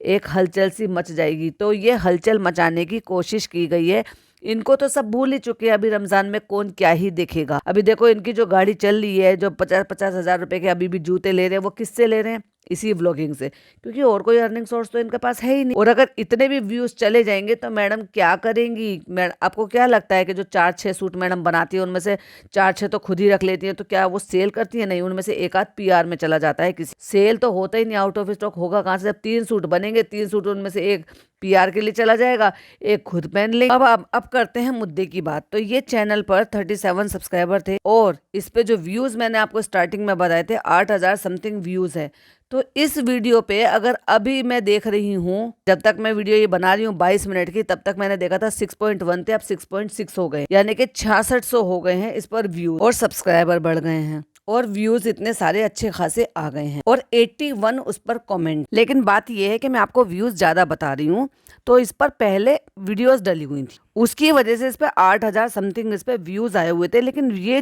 एक हलचल सी मच जाएगी। तो ये हलचल मचाने की कोशिश की गई है। इनको तो सब भूल ही चुके हैं, अभी रमजान में कौन क्या ही देखेगा। अभी देखो इनकी जो गाड़ी चल रही है, जो 50-50 हजार रुपए के अभी भी जूते ले रहे हैं, वो किससे ले रहे हैं? इसी व्लॉगिंग से, क्योंकि और कोई अर्निंग सोर्स तो इनके पास है ही नहीं। और अगर इतने भी व्यूज चले जाएंगे तो मैडम क्या करेंगी? आपको क्या लगता है कि जो 4-6 सूट मैडम बनाती है उनमें से 4-6 तो खुद ही रख लेती है, तो क्या वो सेल करती है? नहीं, उनमें से एक आध PR में चला जाता है। किसी सेल तो होता ही नहीं, आउट ऑफ स्टॉक होगा कहाँ से? जब 3 सूट बनेंगे, 3 सूट उनमें से एक PR के लिए चला जाएगा, एक खुद पहन लेंगे। अब करते हैं मुद्दे की बात। तो ये चैनल पर 37 सब्सक्राइबर थे, और इस पे जो व्यूज मैंने आपको स्टार्टिंग में बताए थे 8,000 समथिंग व्यूज है। तो इस वीडियो पे अगर अभी मैं देख रही हूँ, जब तक मैं वीडियो ये बना रही हूँ 22 मिनट की, तब तक मैंने देखा था 6.1 थे, अब 6.6 हो गए, यानी कि 6600 हो गए हैं इस पर व्यूज, और सब्सक्राइबर बढ़ गए हैं, और व्यूज इतने सारे अच्छे खासे आ गए हैं, और 81 उस पर कमेंट। लेकिन बात यह है कि मैं आपको व्यूज ज्यादा बता रही हूँ, तो इस पर पहले वीडियोस डली हुई थी, उसकी वजह से इस पर 8,000 समथिंग इस पर व्यूज आए हुए थे। लेकिन ये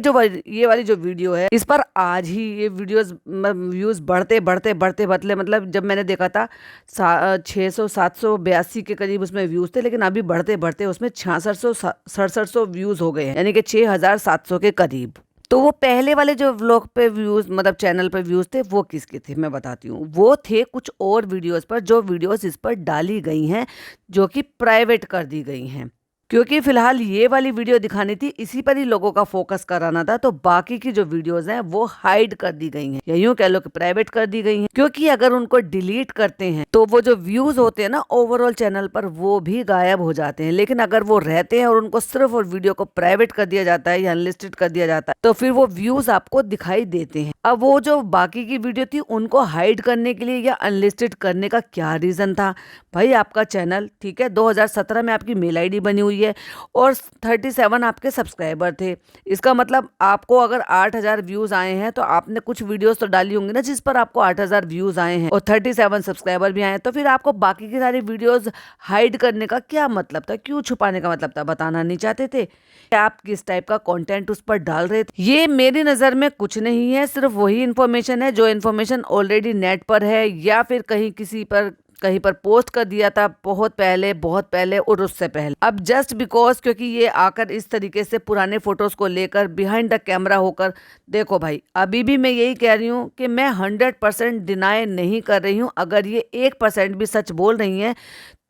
वाली जो वीडियो है, इस पर आज ही ये वीडियोस व्यूज बढ़ते बदले, मतलब जब मैंने देखा था 600-782 के करीब उसमें व्यूज थे, लेकिन अभी बढ़ते उसमें 6600-6700 व्यूज हो गए हैं, यानी कि 6,700 के करीब। तो वो पहले वाले जो व्लॉग पे व्यूज, मतलब चैनल पे व्यूज थे, वो किसके थे मैं बताती हूँ। वो थे कुछ और वीडियोस पर, जो वीडियोस इस पर डाली गई हैं, जो कि प्राइवेट कर दी गई हैं, क्योंकि फिलहाल ये वाली वीडियो दिखानी थी, इसी पर ही लोगों का फोकस कराना था। तो बाकी की जो वीडियोस हैं वो हाइड कर दी गई हैं, या यूं कह लो कि प्राइवेट कर दी गई हैं, क्योंकि अगर उनको डिलीट करते हैं तो वो जो व्यूज होते हैं ना ओवरऑल चैनल पर, वो भी गायब हो जाते हैं। लेकिन अगर वो रहते हैं और उनको सिर्फ और वीडियो को प्राइवेट कर दिया जाता है या अनलिस्टेड कर दिया जाता है, तो फिर वो व्यूज आपको दिखाई देते हैं। अब वो जो बाकी की वीडियो थी उनको हाइड करने के लिए या अनलिस्टेड करने का क्या रीजन था? भाई आपका चैनल, ठीक है, 2017 में आपकी मेल ID बनी हुई है, और 37 आपके सब्सक्राइबर थे। इसका मतलब आपको अगर 8,000 व्यूज आए हैं, तो आपने कुछ वीडियोस तो डाली होंगी ना जिस पर आपको 8,000 व्यूज आए हैं और 37 सब्सक्राइबर भी आए हैं, तो फिर आपको बाकी की सारी वीडियोस हाइड करने का क्या मतलब था? क्यों छुपाने का मतलब था? बताना नहीं चाहते थे? आप किस टाइप का कंटेंट उस पर डाल रहे थे? ये मेरी नजर में कुछ नहीं है, सिर्फ वही इन्फॉर्मेशन है जो इन्फॉर्मेशन ऑलरेडी नेट पर है, या फिर कहीं किसी पर कहीं पर पोस्ट कर दिया था बहुत पहले और उससे पहले। अब जस्ट बिकॉज क्योंकि ये आकर इस तरीके से पुराने फोटोज को लेकर बिहाइंड द कैमरा होकर, देखो भाई अभी भी मैं यही कह रही हूँ कि मैं 100% डिनाई नहीं कर रही हूँ। अगर ये 1% भी सच बोल रही हैं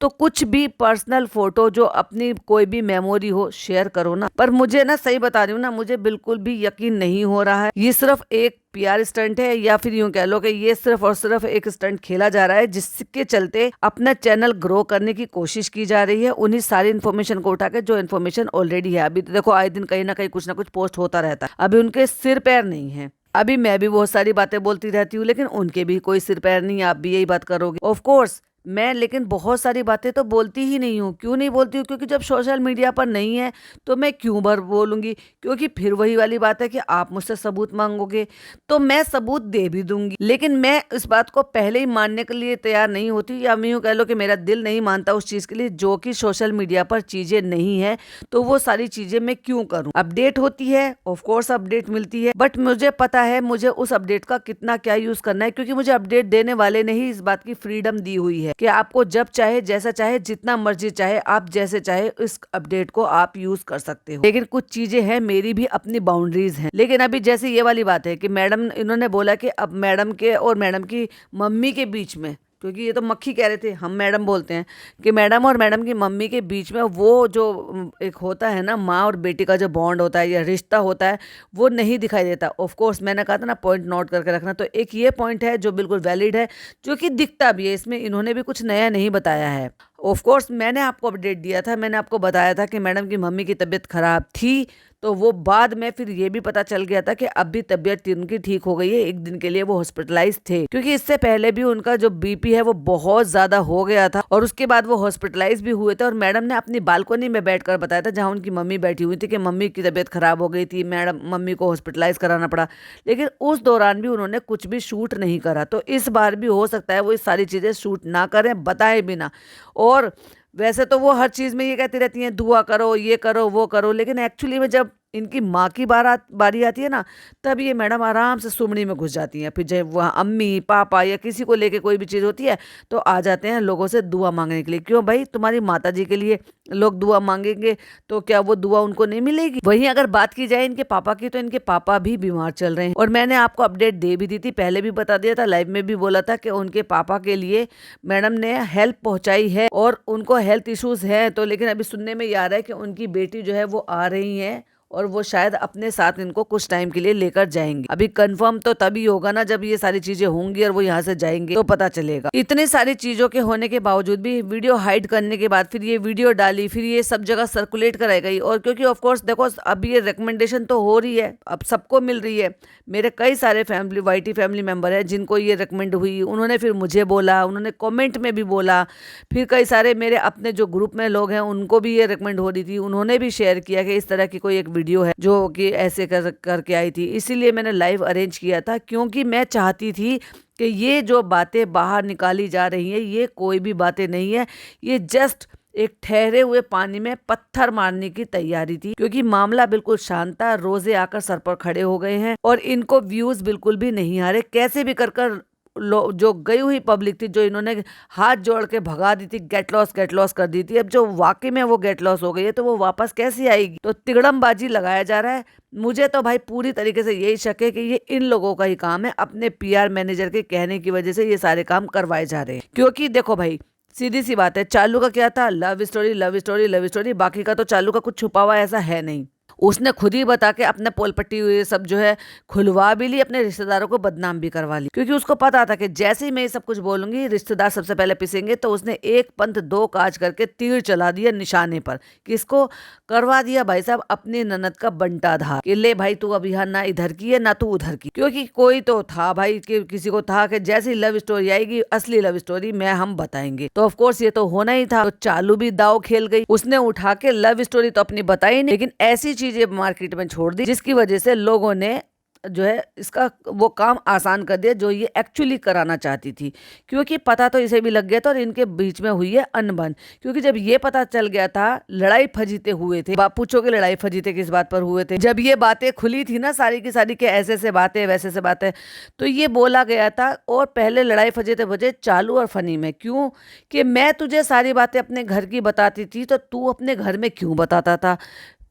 तो कुछ भी पर्सनल फोटो जो अपनी कोई भी मेमोरी हो शेयर करो ना। पर मुझे ना, सही बता रही हूँ ना, मुझे बिल्कुल भी यकीन नहीं हो रहा है ये सिर्फ एक PR स्टंट है, या फिर यूं कह लो कि ये सिर्फ और सिर्फ एक स्टंट खेला जा रहा है जिसके चलते अपना चैनल ग्रो करने की कोशिश की जा रही है उन्हीं सारी इन्फॉर्मेशन को उठा के जो इन्फॉर्मेशन ऑलरेडी है। अभी तो देखो आए दिन कहीं ना कहीं कुछ ना कुछ पोस्ट होता रहता है। अभी उनके सिर पैर नहीं है। अभी मैं भी बहुत सारी बातें बोलती रहती हूँ लेकिन उनके भी कोई सिर पैर नहीं है। आप भी यही बात करोगे ऑफ कोर्स। मैं लेकिन बहुत सारी बातें तो बोलती ही नहीं हूँ। क्यों नहीं बोलती हूँ? क्योंकि जब सोशल मीडिया पर नहीं है तो मैं क्यों भर बोलूँगी? क्योंकि फिर वही वाली बात है कि आप मुझसे सबूत मांगोगे तो मैं सबूत दे भी दूंगी, लेकिन मैं इस बात को पहले ही मानने के लिए तैयार नहीं होती, या मैं यूँ कह लो कि मेरा दिल नहीं मानता उस चीज़ के लिए जो कि सोशल मीडिया पर चीज़ें नहीं है। तो वो सारी चीज़ें मैं क्यों करूँ? अपडेट होती है, ऑफकोर्स अपडेट मिलती है, बट मुझे पता है मुझे उस अपडेट का कितना क्या यूज़ करना है, क्योंकि मुझे अपडेट देने वाले ने ही इस बात की फ्रीडम दी हुई है कि आपको जब चाहे, जैसा चाहे, जितना मर्जी चाहे, आप जैसे चाहे इस अपडेट को आप यूज कर सकते हो। लेकिन कुछ चीजें हैं, मेरी भी अपनी बाउंड्रीज हैं। लेकिन अभी जैसे ये वाली बात है कि मैडम, इन्होंने बोला कि अब मैडम के और मैडम की मम्मी के बीच में, क्योंकि ये तो मक्खी कह रहे थे, हम मैडम बोलते हैं, कि मैडम और मैडम की मम्मी के बीच में वो जो एक होता है ना, माँ और बेटी का जो बॉन्ड होता है या रिश्ता होता है, वो नहीं दिखाई देता। ऑफ कोर्स मैंने कहा था ना पॉइंट नोट करके रखना, तो एक ये पॉइंट है जो बिल्कुल वैलिड है, जो कि दिखता भी है। इसमें इन्होंने भी कुछ नया नहीं बताया है। ऑफ कोर्स मैंने आपको अपडेट दिया था, मैंने आपको बताया था कि मैडम की मम्मी की तबीयत खराब थी, तो वो बाद में फिर ये भी पता चल गया था कि अब भी तबीयत उनकी ठीक हो गई है। एक दिन के लिए वो हॉस्पिटलाइज थे, क्योंकि इससे पहले भी उनका जो BP है वो बहुत ज्यादा हो गया था, और उसके बाद वो हॉस्पिटलाइज भी हुए थे। और मैडम ने अपनी बालकोनी में बैठकर बताया था, जहाँ उनकी मम्मी बैठी हुई थी, कि मम्मी की तबीयत खराब हो गई थी, मम्मी को हॉस्पिटलाइज कराना पड़ा। लेकिन उस दौरान भी उन्होंने कुछ भी शूट नहीं करा। तो इस बार भी हो सकता है वो इस सारी चीजें शूट ना करें, बताए बिना। और वैसे तो वो हर चीज में ये कहती रहती हैं दुआ करो, ये करो, वो करो, लेकिन एक्चुअली में जब इनकी माँ की बारी आती है ना, तब ये मैडम आराम से सुमनी में घुस जाती हैं। फिर जब वहाँ अम्मी पापा या किसी को लेके कोई भी चीज़ होती है तो आ जाते हैं लोगों से दुआ मांगने के लिए। क्यों भाई? तुम्हारी माता जी के लिए लोग दुआ मांगेंगे तो क्या वो दुआ उनको नहीं मिलेगी? वहीं अगर बात की जाए इनके पापा की, तो इनके पापा भी बीमार चल रहे हैं, और मैंने आपको अपडेट दे भी दी थी, पहले भी बता दिया था, लाइव में भी बोला था कि उनके पापा के लिए मैडम ने हेल्प पहुंचाई है और उनको हेल्थ इश्यूज हैं। तो लेकिन अभी सुनने में आ रहा है कि उनकी बेटी जो है वो आ रही है, और वो शायद अपने साथ इनको कुछ टाइम के लिए लेकर जाएंगे। अभी कंफर्म तो तभी होगा ना जब ये सारी चीजें होंगी और वो यहाँ से जाएंगे, तो पता चलेगा। इतनी सारी चीजों के होने के बावजूद भी वीडियो हाइड करने के बाद फिर ये वीडियो डाली, फिर ये सब जगह सर्कुलेट कराई गई। और क्योंकि ऑफ कोर्स देखो अब ये रिकमेंडेशन तो हो रही है, अब सबको मिल रही है। मेरे कई सारे YT फैमिली मेंबर है जिनको ये रिकमेंड हुई, उन्होंने फिर मुझे बोला, उन्होंने कॉमेंट में भी बोला। फिर कई सारे मेरे अपने जो ग्रुप में लोग हैं उनको भी ये रिकमेंड हो रही थी, उन्होंने भी शेयर किया कि इस तरह की कोई एक वीडियो है जो कि ऐसे करके आई थी। इसीलिए मैंने लाइव अरेंज किया था, क्योंकि मैं चाहती थी कि ये जो बातें बाहर निकाली जा रही हैं ये कोई भी बातें नहीं है, ये जस्ट एक ठहरे हुए पानी में पत्थर मारने की तैयारी थी। क्योंकि मामला बिल्कुल शांत था, रोजे आकर सर पर खड़े हो गए हैं और इनको व्यूज बिल्कुल भी नहीं आ रहे। कैसे भी कर जो गई हुई पब्लिक थी, जो इन्होंने हाथ जोड़ के भगा दी थी, गेट लॉस कर दी थी, अब जो वाकई में वो गेट लॉस हो गई है तो वो वापस कैसे आएगी? तो तिगड़मबाजी लगाया जा रहा है। मुझे तो भाई पूरी तरीके से यही शक है कि ये इन लोगों का ही काम है, अपने PR मैनेजर के कहने की वजह से ये सारे काम करवाए जा रहे हैं। क्योंकि देखो भाई सीधी सी बात है, चालू का क्या था? Love story love story love story, बाकी का तो चालू का कुछ छुपा हुआ ऐसा है नहीं। उसने खुद ही बता के अपने पोल पट्टी हुई सब जो है खुलवा भी ली, अपने रिश्तेदारों को बदनाम भी करवा ली, क्योंकि उसको पता था कि जैसे ही मैं ये सब कुछ बोलूंगी रिश्तेदार सबसे पहले पिसेंगे। तो उसने एक पंथ दो काज करके तीर चला दिया निशाने पर। किसको करवा दिया? भाई साहब अपनी ननद का बंटाधार, कि ले भाई तू अब यहाँ ना इधर की है ना तू उधर की। क्योंकि कोई तो था भाई कि किसी को था कि जैसी लव स्टोरी आएगी, असली लव स्टोरी मैं हम बताएंगे। तो ऑफकोर्स ये तो होना ही था। तो चालू भी दाव खेल गई, उसने उठा के लव स्टोरी तो अपनी बताई नहीं, लेकिन ऐसी चीजें मार्केट में छोड़ दी जिसकी वजह से लोगों ने जो है इसका वो काम आसान कर दिया जो ये एक्चुअली कराना चाहती थी, क्योंकि पता तो इसे भी लग गया था और इनके बीच में हुई है अनबन। क्योंकि जब ये पता चल गया था, लड़ाई फजीते हुए थे, बाप पूछो कि लड़ाई फजीते किस बात पर हुए थे, जब ये बातें खुली थी ना सारी की सारी के ऐसे से बातें वैसे से बातें, तो ये बोला गया था। और पहले लड़ाई फजीते बजे चालू और फनी में, क्यों कि मैं तुझे सारी बातें अपने घर की बताती थी तो तू अपने घर में क्यों बताता था।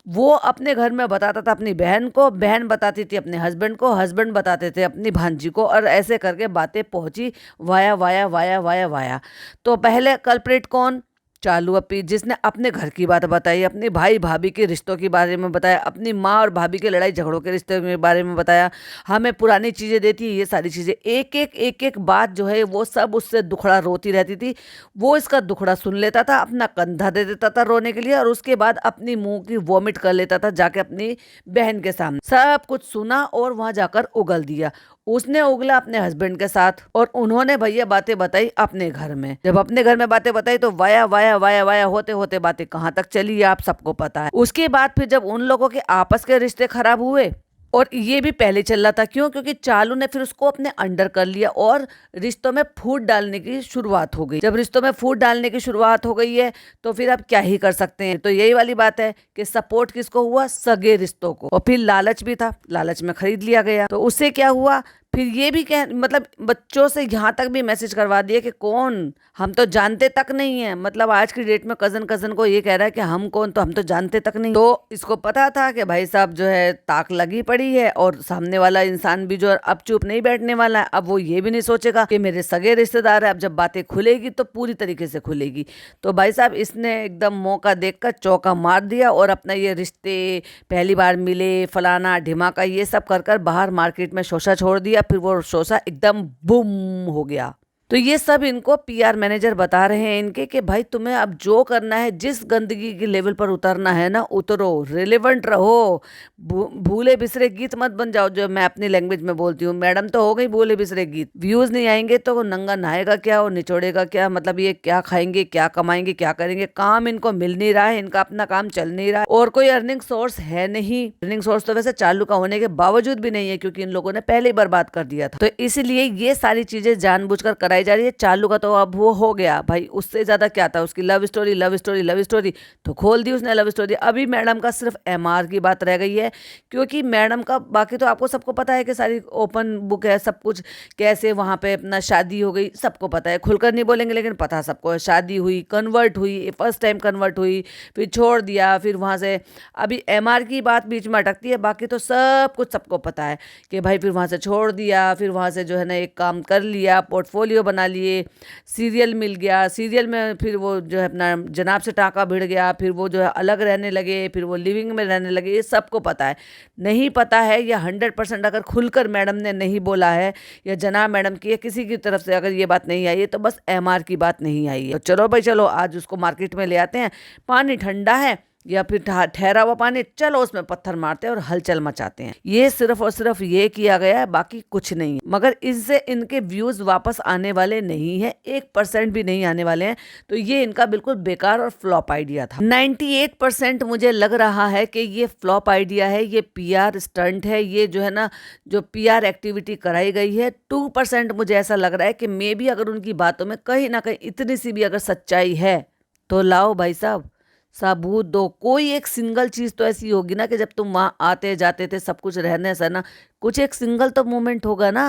वो अपने घर में बताता था अपनी बहन को, बहन बताती थी अपने हस्बैंड को, हस्बैंड बताते थे अपनी भांजी को, और ऐसे करके बातें पहुंची via via via via via. तो पहले कल्प्रिट कौन, चालू अपी, जिसने अपने घर की बात बताई, अपने भाई भाभी के रिश्तों के बारे में बताया, अपनी माँ और भाभी के लड़ाई झगड़ों के रिश्ते के बारे में बताया, हमें पुरानी चीज़ें देती है, ये सारी चीज़ें एक एक बात जो है वो सब उससे दुखड़ा रोती रहती थी। वो इसका दुखड़ा सुन लेता था, अपना कंधा दे देता था रोने के लिए, और उसके बाद अपनी मुंह की वॉमिट कर लेता था जाके अपनी बहन के सामने। सब कुछ सुना और वहां जाकर उगल दिया। उसने उगला अपने हस्बैंड के साथ और उन्होंने भैया बातें बताई अपने घर में। जब अपने घर में बातें बताई तो वाया वाया वाया वाया होते होते बातें कहाँ तक चली आप सबको पता है। उसके बाद फिर जब उन लोगों के आपस के रिश्ते खराब हुए, और ये भी पहले चल रहा था, क्यों, क्योंकि चालू ने फिर उसको अपने अंडर कर लिया और रिश्तों में फूट डालने की शुरुआत हो गई। जब रिश्तों में फूट डालने की शुरुआत हो गई है तो फिर आप क्या ही कर सकते हैं। तो यही वाली बात है कि सपोर्ट किसको हुआ, सगे रिश्तों को। और फिर लालच भी था, लालच में खरीद लिया गया। तो उससे क्या हुआ, फिर ये भी कह मतलब बच्चों से यहाँ तक भी मैसेज करवा दिया कि कौन, हम तो जानते तक नहीं है। मतलब आज की डेट में कजन कजन को ये कह रहा है कि हम कौन, तो हम तो जानते तक नहीं। तो इसको पता था कि भाई साहब जो है ताक लगी पड़ी है और सामने वाला इंसान भी जो है अब चुप नहीं बैठने वाला है। अब वो ये भी नहीं सोचेगा कि मेरे सगे रिश्तेदार है। अब जब बातें खुलेगी तो पूरी तरीके से खुलेगी। तो भाई साहब इसने एकदम मौका देखकर चौका मार दिया और अपना ये रिश्ते पहली बार मिले फलाना ढिमाका ये सब कर कर बाहर मार्केट में शोशा छोड़ दिया। फिर वो शोशा एकदम बूम हो गया। तो ये सब इनको पीआर मैनेजर बता रहे हैं इनके कि भाई तुम्हें अब जो करना है, जिस गंदगी के लेवल पर उतरना है ना उतरो, रिलेवेंट रहो, भूले बिसरे गीत मत बन जाओ। जो मैं अपनी लैंग्वेज में बोलती हूँ, मैडम तो हो गई भूले बिसरे गीत। व्यूज नहीं आएंगे तो नंगा नहाएगा क्या और निचोड़ेगा क्या, मतलब ये क्या खाएंगे क्या कमाएंगे क्या करेंगे। काम इनको मिल नहीं रहा है, इनका अपना काम चल नहीं रहा है और कोई अर्निंग सोर्स है नहीं। अर्निंग सोर्स तो वैसे चालू का होने के बावजूद भी नहीं है, क्योंकि इन लोगों ने पहले ही बर्बाद कर दिया था। तो इसलिए ये सारी चीजें जानबूझकर कराई जा रही है। चालू का तो अब वो हो गया भाई, उससे ज्यादा क्या था, उसकी love story love story love story तो खोल दी उसने लव स्टोरी। अभी मैडम का सिर्फ एमआर की बात रह गई है, क्योंकि मैडम का बाकी तो आपको सबको पता है कि सारी ओपन बुक है, सब कुछ कैसे वहां पे अपना शादी हो गई सबको पता है। खुलकर नहीं बोलेंगे लेकिन पता सबको है। शादी हुई, कन्वर्ट हुई, फर्स्ट टाइम कन्वर्ट हुई, फिर छोड़ दिया, फिर वहां से अभी एमआर की बात बीच में अटकती है। बाकी तो सब कुछ सबको पता है कि भाई फिर वहां से छोड़ दिया, फिर वहां से जो है ना एक काम कर लिया, पोर्टफोलियो बना लिए, सीरियल मिल गया, सीरियल में फिर वो जो है अपना जनाब से टाका भिड़ गया, फिर वो जो है अलग रहने लगे, फिर वो लिविंग में रहने लगे। ये सबको पता है। नहीं पता है या 100% अगर खुलकर मैडम ने नहीं बोला है या जनाब मैडम की या किसी की तरफ से अगर ये बात नहीं आई है तो बस एमआर की बात नहीं आई है। तो चलो भाई चलो आज उसको मार्केट में ले आते हैं। पानी ठंडा है या फिर ठहरा हुआ पानी, चलो उसमें पत्थर मारते हैं और हलचल मचाते हैं। ये सिर्फ और सिर्फ ये किया गया है, बाकी कुछ नहीं है। मगर इससे इनके व्यूज वापस आने वाले नहीं है, 1% भी नहीं आने वाले हैं। तो ये इनका बिल्कुल बेकार और फ्लॉप आइडिया था। 98% मुझे लग रहा है कि ये फ्लॉप आइडिया है, ये पीआर स्टंट है, ये जो है ना जो पीआर एक्टिविटी कराई गई है। 2% मुझे ऐसा लग रहा है कि मे बी अगर उनकी बातों में कहीं ना कहीं इतनी सी भी अगर सच्चाई है तो लाओ भाई साहब सबूत दो। कोई एक सिंगल चीज तो ऐसी होगी ना कि जब तुम वहां आते जाते थे सब कुछ रहने से ना, कुछ एक सिंगल तो मूवमेंट होगा ना।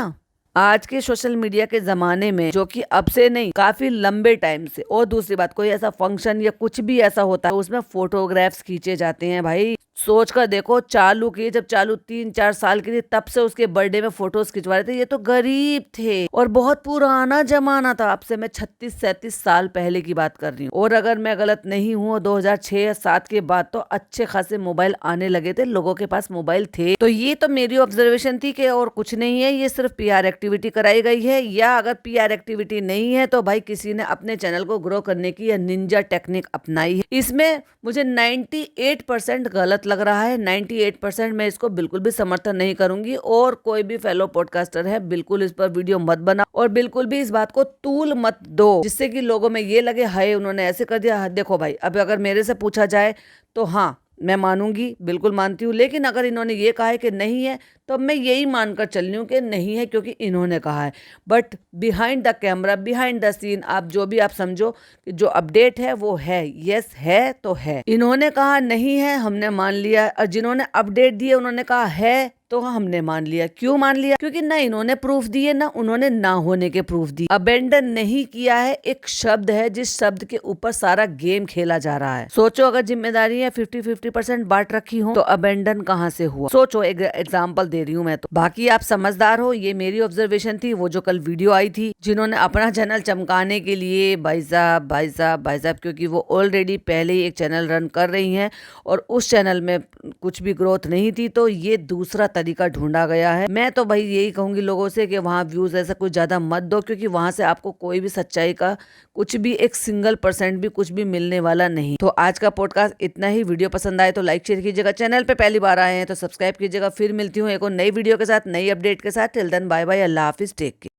आज के सोशल मीडिया के जमाने में, जो कि अब से नहीं काफी लंबे टाइम से, और दूसरी बात कोई ऐसा फंक्शन या कुछ भी ऐसा होता है उसमें फोटोग्राफ्स खींचे जाते हैं। भाई सोच कर देखो, चालू की जब चालू 3-4 साल की थी तब से उसके बर्थडे में फोटोज खिंचवा रहे थे। ये तो गरीब थे और बहुत पुराना जमाना था। अब से मैं 36-37 साल पहले की बात कर रही हूँ। और अगर मैं गलत नहीं हूँ 2006 या 2007 के बाद तो अच्छे खासे मोबाइल आने लगे थे, लोगों के पास मोबाइल थे। तो ये तो मेरी ऑब्जर्वेशन थी कि और कुछ नहीं है, ये सिर्फ पीआर एक्टिविटी कराई गई है। या अगर पीआर एक्टिविटी नहीं है तो भाई किसी ने अपने चैनल को ग्रो करने की या निंजा टेक्निक अपनाई है। इसमें मुझे 98% गलत लग रहा है। 98% मैं इसको बिल्कुल भी समर्थन नहीं करूंगी। और कोई भी फेलो पॉडकास्टर है बिल्कुल इस पर वीडियो मत बना और बिल्कुल भी इस बात को तूल मत दो जिससे कि लोगों में ये लगे हाय उन्होंने ऐसे कर दिया। देखो भाई अब अगर मेरे से पूछा जाए तो हाँ मैं मानूंगी, बिल्कुल मानती हूँ। लेकिन अगर इन्होंने ये कहा है कि नहीं है तो मैं यही मानकर चल रही हूँ कि नहीं है, क्योंकि इन्होंने कहा है। But behind the camera, behind the scene, आप जो भी आप समझो कि जो अपडेट है वो है, यस है तो है। इन्होंने कहा नहीं है, हमने मान लिया, और जिन्होंने अपडेट दिए उन्होंने कहा है तो हमने मान लिया। क्यों मान लिया? क्योंकि ना इन्होंने प्रूफ दिए ना उन्होंने ना होने के प्रूफ दिए। अबेंडन नहीं किया है एक शब्द है जिस शब्द के ऊपर सारा गेम खेला जा रहा है। सोचो अगर जिम्मेदारियां 50-50% बांट रखी हो तो अबेंडन कहाँ से हुआ? सोचो, एक एग्जाम्पल दे रही हूँ मैं तो। बाकी आप समझदार हो, ये मेरी ऑब्जर्वेशन थी। वो जो कल वीडियो आई थी जिन्होंने अपना चैनल चमकाने के लिए, भाई साहब भाई साहब भाई साहब, क्योंकि वो ऑलरेडी पहले ही एक चैनल रन कर रही हैं और उस चैनल में कुछ भी ग्रोथ नहीं थी, तो ये दूसरा तरीका ढूंढा गया है। मैं तो भाई यही कहूंगी लोगों से कि वहां व्यूज ऐसा कुछ ज्यादा मत दो, क्योंकि वहां से आपको कोई भी सच्चाई का कुछ भी, एक सिंगल % भी कुछ भी मिलने वाला नहीं। तो आज का पॉडकास्ट इतना ही। वीडियो पसंद आए तो लाइक शेयर कीजिएगा, चैनल पे पहली बार आए हैं तो सब्सक्राइब कीजिएगा। फिर मिलती हूँ एक और नई वीडियो के साथ, नई अपडेट के साथ। टिल देन बाय बाय, अल्लाह हाफिज, टेक केयर।